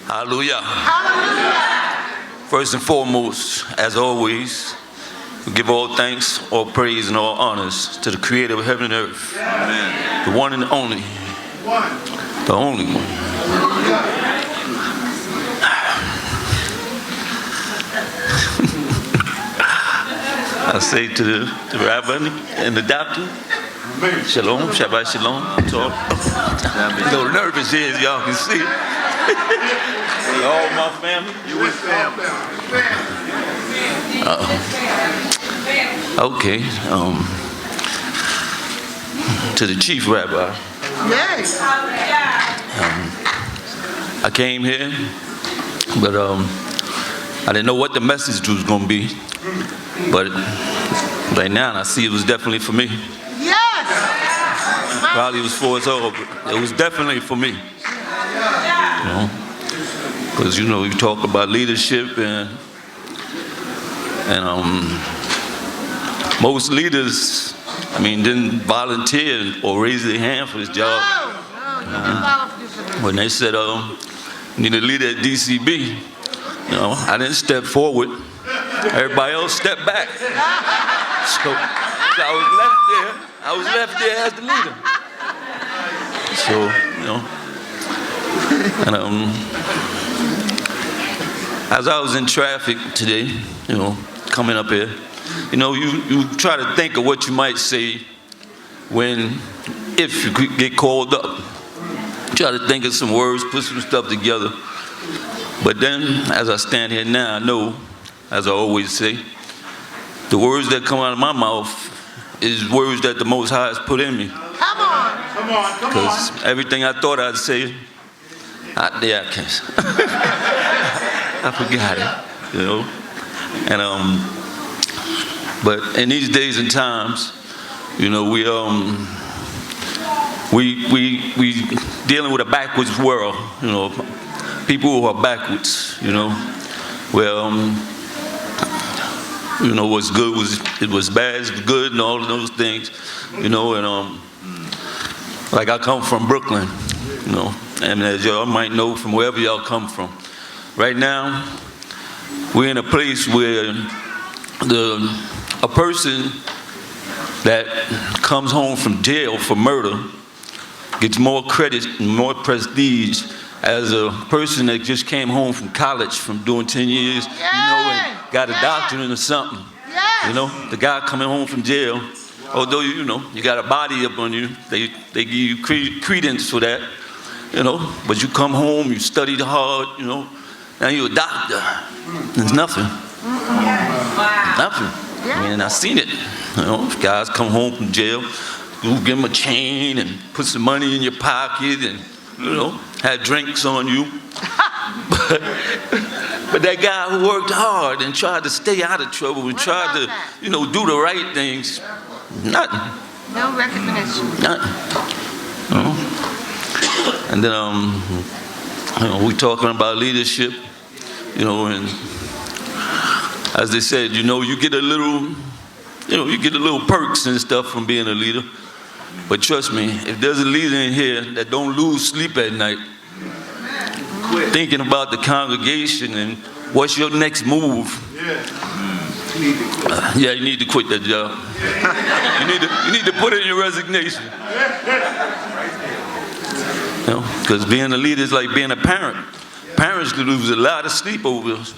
Hallelujah. Hallelujah. First and foremost, as always, we give all thanks, all praise, and all honors to the Creator of heaven and earth. Amen. The one and only. The only one. I say to the rabbi and the doctor, shalom, Shabbat shalom. I'm a little nervous here, as y'all can see. All my family. You with family. Okay. To the chief rabbi. Yes. I came here, but I didn't know what the message was going to be. But right now, I see it was definitely for me. Yes. Probably was for us all, but it was definitely for me. Because you talk about leadership and most leaders, didn't volunteer or raise their hand for this job. When they said, you need a leader at D.C.B., I didn't step forward. Everybody else stepped back. So I was left there as the leader. So, and as I was in traffic today, coming up here, you try to think of what you might say if you could get called up. Try to think of some words, put some stuff together. But then, as I stand here now, I know, as I always say, the words that come out of my mouth is words that the Most High has put in me. Come on. Because everything I thought I'd say, I can't. I forgot it, And but in these days and times, we dealing with a backwards world. People who are backwards. What's good was bad is good, and all of those things. Like I come from Brooklyn, and as y'all might know from wherever y'all come from. Right now, we're in a place where a person that comes home from jail for murder gets more credit and more prestige as a person that just came home from college from doing 10 years, and got a doctorate or something. The guy coming home from jail, although you got a body up on you, they give you credence for that, but you come home, you studied hard, now you're a doctor. There's nothing. Nothing. I seen it. Guys come home from jail, you give them a chain and put some money in your pocket and, had drinks on you. But that guy who worked hard and tried to stay out of trouble and tried to, do the right things, nothing. No recognition. Nothing. And then, we're talking about leadership, and as they said, you get a little, you get a little perks and stuff from being a leader. But trust me, if there's a leader in here that don't lose sleep at night, thinking about the congregation and what's your next move, you need to quit that job. You need to put in your resignation. Because being a leader is like being a parent. Parents lose a lot of sleep over us.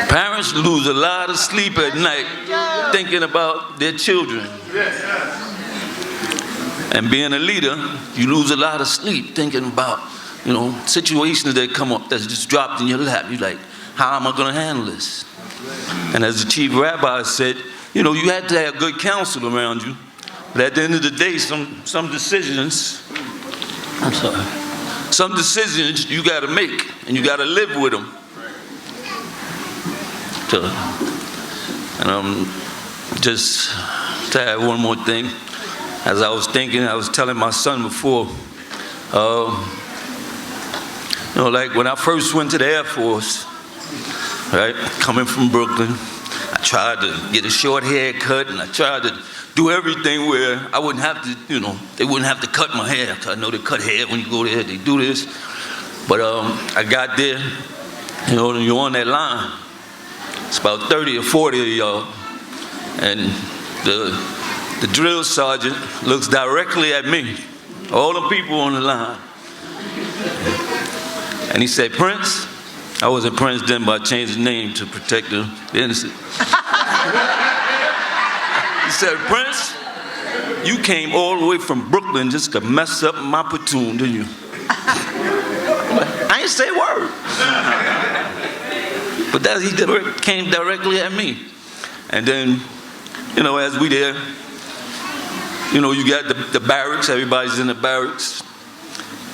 Parents lose a lot of sleep at night thinking about their children. And being a leader, you lose a lot of sleep thinking about, situations that come up that's just dropped in your lap. You're like, how am I going to handle this? And as the chief rabbi said, you had to have good counsel around you. But at the end of the day, some decisions you got to make, and you got to live with them. And just to add one more thing, as I was thinking, I was telling my son before, like when I first went to the Air Force, right, coming from Brooklyn, I tried to get a short haircut, and I tried to do everything where I wouldn't have to, they wouldn't have to cut my hair. 'Cause I know they cut hair when you go there, they do this. But I got there, you know, and you're on that line. It's about 30 or 40 of y'all. And the drill sergeant looks directly at me, all the people on the line. And he said, Prince, I wasn't Prince then, but I changed the name to protect the innocent. He said, Prince, you came all the way from Brooklyn just to mess up my platoon, didn't you? I ain't say a word. But he came directly at me. And then, you know, as we there, you know, you got the barracks, everybody's in the barracks.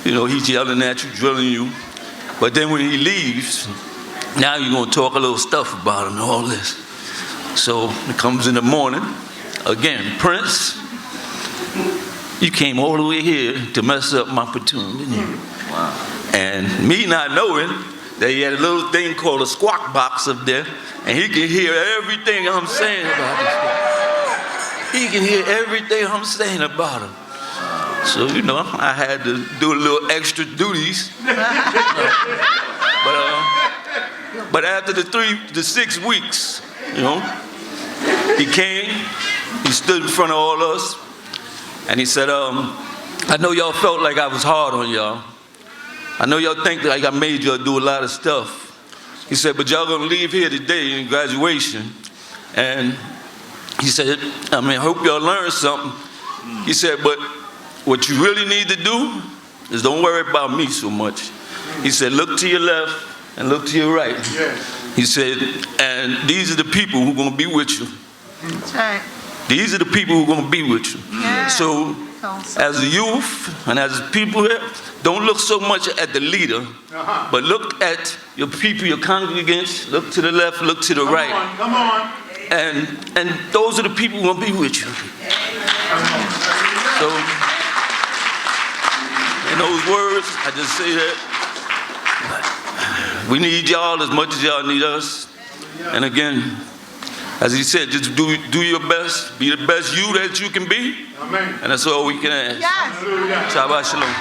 You know, he's yelling at you, drilling you. But then when he leaves, now you're going to talk a little stuff about him and all this. So it comes in the morning. Again, Prince, you came all the way here to mess up my platoon, didn't you? Wow. And me not knowing that he had a little thing called a squawk box up there, and he can hear everything I'm saying about this guy. He can hear everything I'm saying about him. So, you know, I had to do a little extra duties. But after the 6 weeks, you know, he came, he stood in front of all of us, and he said, I know y'all felt like I was hard on y'all. I know y'all think like I made y'all do a lot of stuff. He said, but y'all gonna leave here today in graduation. And he said, I hope y'all learned something. He said, but what you really need to do is don't worry about me so much. He said, look to your left and look to your right. Yes. He said, and these are the people who are gonna be with you. That's right. These are the people who are gonna be with you. Yeah. So, as a youth and as people here, don't look so much at the leader, but look at your people, your congregants. Look to the left, look to the right. Come on. And those are the people who will be with you. So, in those words, I just say that we need y'all as much as y'all need us. And again, as he said, just do your best, be the best you that you can be. Amen. And that's all we can ask. Yes. Shabbat shalom.